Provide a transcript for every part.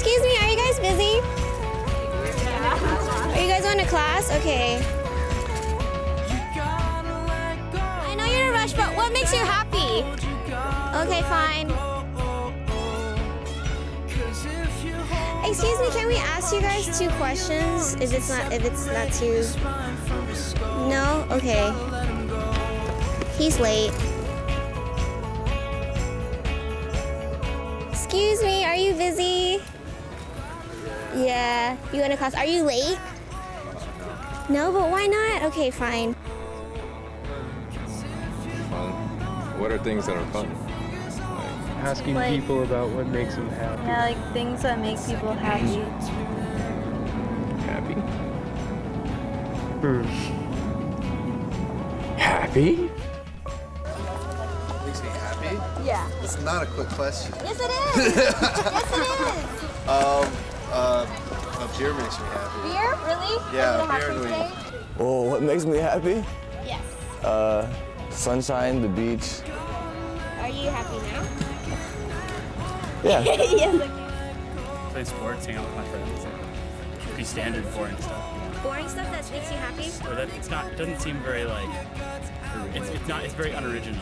Excuse me, are you guys busy? Are you guys going to class? Okay. I know you're in a rush, but what makes you happy? Okay, fine. Excuse me, can we ask you guys 2 questions? If it's not too... No? Okay. He's late. Excuse me, are you busy? Yeah, you went to class. Are you late? No, but why not? Okay, fine. Fun. What are things that are fun? Asking people about what makes them happy. Yeah, like things that make people happy. Happy? Happy? Makes me happy? Yeah. It's not a quick question. Yes, it is. Yes, it is. Beer makes me happy. Beer? Really? Yeah, Are you gonna have beer some and today? Oh, what makes me happy? Yes. Sunshine, the beach. Are you happy now? Yeah. Yes. Okay. Play sports, hang out with my friends. Pretty standard, boring stuff. Boring stuff that makes you happy? Or that it doesn't seem very like. It's very unoriginal.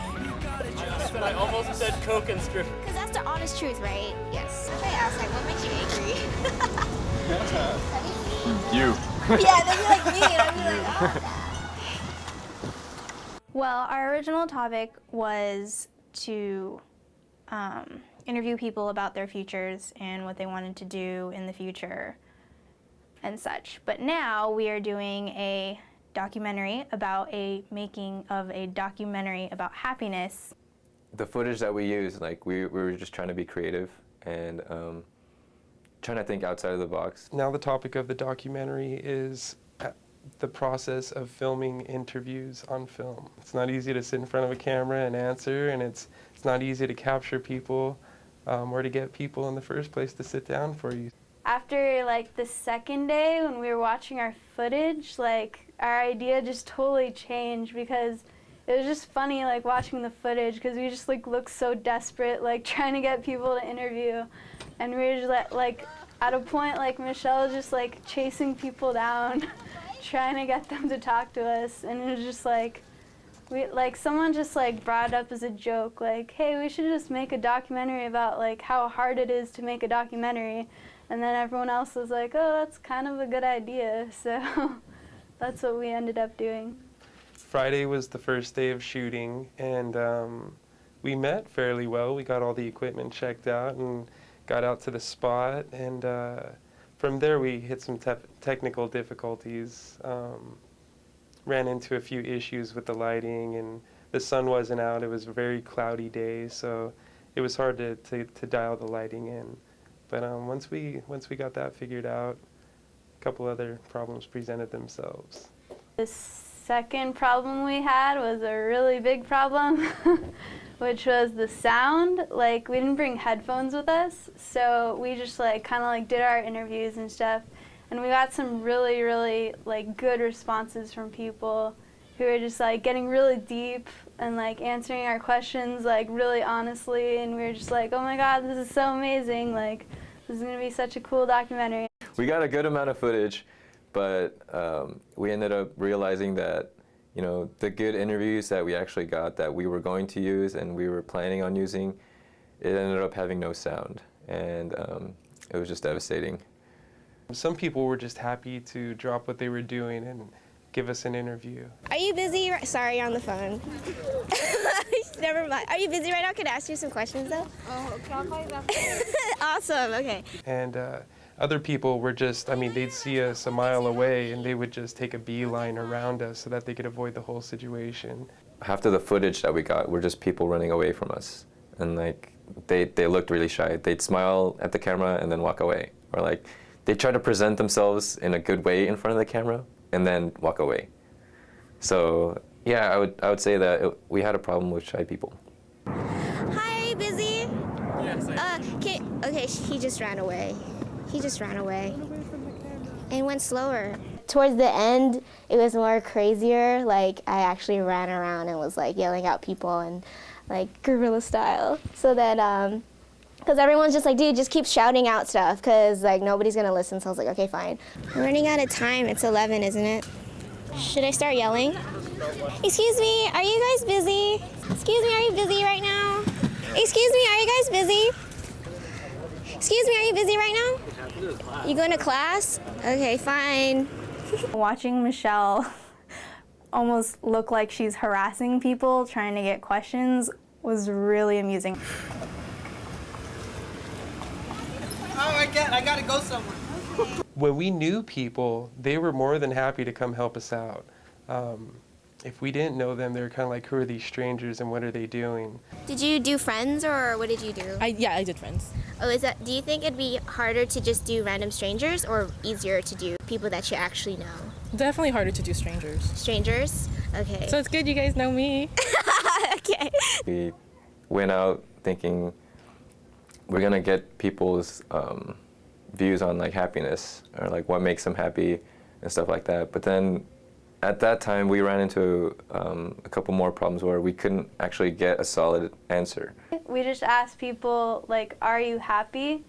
I almost said Coke and strip. Because that's the honest truth, right? Yes. If I ask, like, what makes you angry? You. Yeah, they'd be like me, and I'd be like, oh. Well, our original topic was to interview people about their futures and what they wanted to do in the future and such. But now we are doing a documentary about making of a documentary about happiness. The footage that we use, like we were just trying to be creative and trying to think outside of the box. Now the topic of the documentary is the process of filming interviews on film. It's not easy to sit in front of a camera and answer, and it's not easy to capture people or to get people in the first place to sit down for you. After like the second day when we were watching our footage, like our idea just totally changed because it was just funny like watching the footage because we just like looked so desperate like trying to get people to interview, and we were just like at a point like Michelle was just like chasing people down trying to get them to talk to us, and it was just like someone just like brought it up as a joke like, hey, we should just make a documentary about like how hard it is to make a documentary. And then everyone else was like, oh, that's kind of a good idea. So that's what we ended up doing. Friday was the first day of shooting, and we met fairly well. We got all the equipment checked out and got out to the spot. And from there, we hit some technical difficulties. Ran into a few issues with the lighting, and the sun wasn't out. It was a very cloudy day, so it was hard to dial the lighting in. But once we got that figured out, a couple other problems presented themselves. The second problem we had was a really big problem, which was the sound. Like, we didn't bring headphones with us, so we just like kind of like did our interviews and stuff, and we got some really, really like good responses from people who were just like getting really deep and like answering our questions like really honestly, and we were just like, oh my god, this is so amazing, like this is going to be such a cool documentary. We got a good amount of footage, but we ended up realizing that, you know, the good interviews that we actually got that we were going to use and we were planning on using, it ended up having no sound, and it was just devastating. Some people were just happy to drop what they were doing and give us an interview. Are you busy? Sorry, you're on the phone. Never mind. Are you busy right now? Can I ask you some questions, though? Oh, okay, I'll call you back. Awesome, okay. And other people were just, I mean, they'd see us a mile away and they would just take a beeline around us so that they could avoid the whole situation. Half of the footage that we got were just people running away from us. And like, they looked really shy. They'd smile at the camera and then walk away. Or like, they'd try to present themselves in a good way in front of the camera and then walk away. So yeah, I would say that we had a problem with shy people. Hi, are you busy? Yes, I am. Okay, he just ran away. He just ran away. And went slower. Towards the end, it was more crazier. Like, I actually ran around and was like yelling at people and like guerrilla style. So then Because everyone's just like, dude, just keep shouting out stuff because like nobody's gonna listen. So I was like, okay, fine. I'm running out of time. It's 11, isn't it? Should I start yelling? Excuse me, are you guys busy? Excuse me, are you busy right now? Excuse me, are you guys busy? Excuse me, are you busy right now? You going to class? Okay, fine. Watching Michelle almost look like she's harassing people trying to get questions was really amusing. I gotta go somewhere. When we knew people, they were more than happy to come help us out. If we didn't know them, they were kind of like, who are these strangers and what are they doing? Did you do friends or what did you do? Yeah, I did friends. Oh, do you think it'd be harder to just do random strangers or easier to do people that you actually know? Definitely harder to do strangers. Strangers? Okay. So it's good you guys know me. Okay. We went out thinking we're gonna get people's views on like happiness or like what makes them happy and stuff like that. But then at that time we ran into a couple more problems where we couldn't actually get a solid answer. We just asked people, like, are you happy?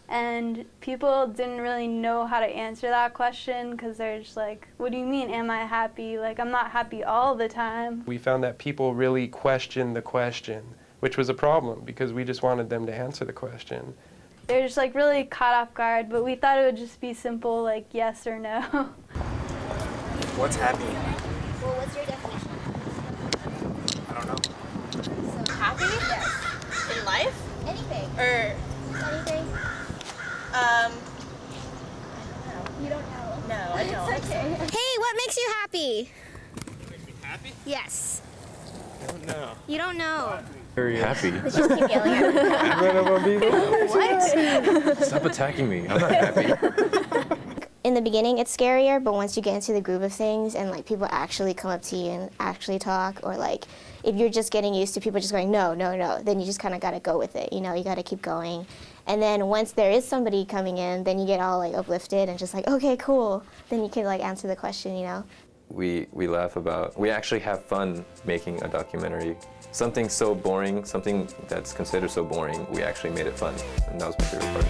And people didn't really know how to answer that question because they're just like, what do you mean, am I happy? Like, I'm not happy all the time. We found that people really questioned the question, which was a problem because we just wanted them to answer the question. They're just like really caught off guard, but we thought it would just be simple, like yes or no. What's happy? Well, what's your definition? I don't know. So happy? Yes. In life? Anything. Or, Anything? You don't know. no, I don't. It's okay. Hey, what makes you happy? Makes me happy? Yes. I don't know. You don't know. Very happy. Let's just keep yelling at me. What? Stop attacking me. I'm not happy. In the beginning, it's scarier, but once you get into the groove of things and like people actually come up to you and actually talk, or like if you're just getting used to people just going no, no, no, then you just kind of got to go with it. You know, you got to keep going. And then once there is somebody coming in, then you get all like uplifted and just like, okay, cool. Then you can like answer the question, you know. We laugh about, we actually have fun making a documentary. Something so boring, something that's considered so boring, we actually made it fun. And that was my favorite part.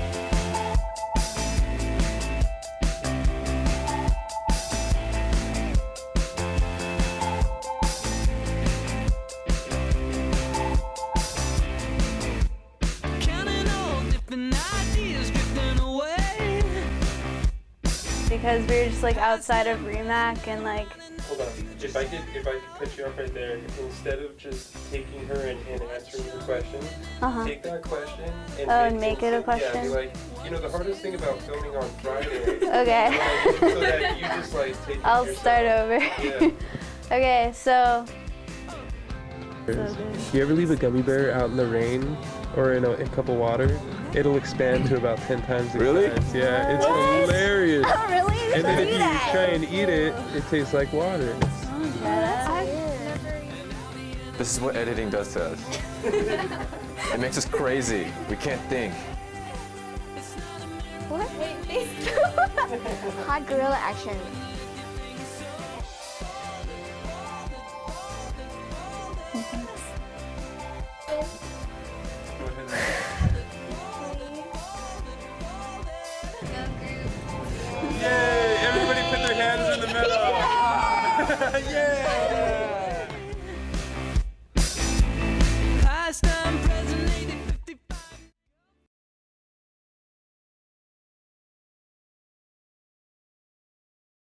Because we were just like outside of REMAC and like. Hold on, if I could cut you off right there, instead of just taking her and answering your question, take that question and make it a question? Yeah, be like, you know, the hardest thing about filming on Friday. Okay. So that you just like take it I'll yourself. start over. Yeah. Okay, so. You ever leave a gummy bear out in the rain or in a cup of water? It'll expand to about 10 times the Really? size. Yeah, it's hilarious. Oh, really? And then if you try and eat it, it tastes like water. This is what editing does to us. It makes us crazy. We can't think. What? Hot gorilla action. Yay! Everybody put their hands in the middle. Yay!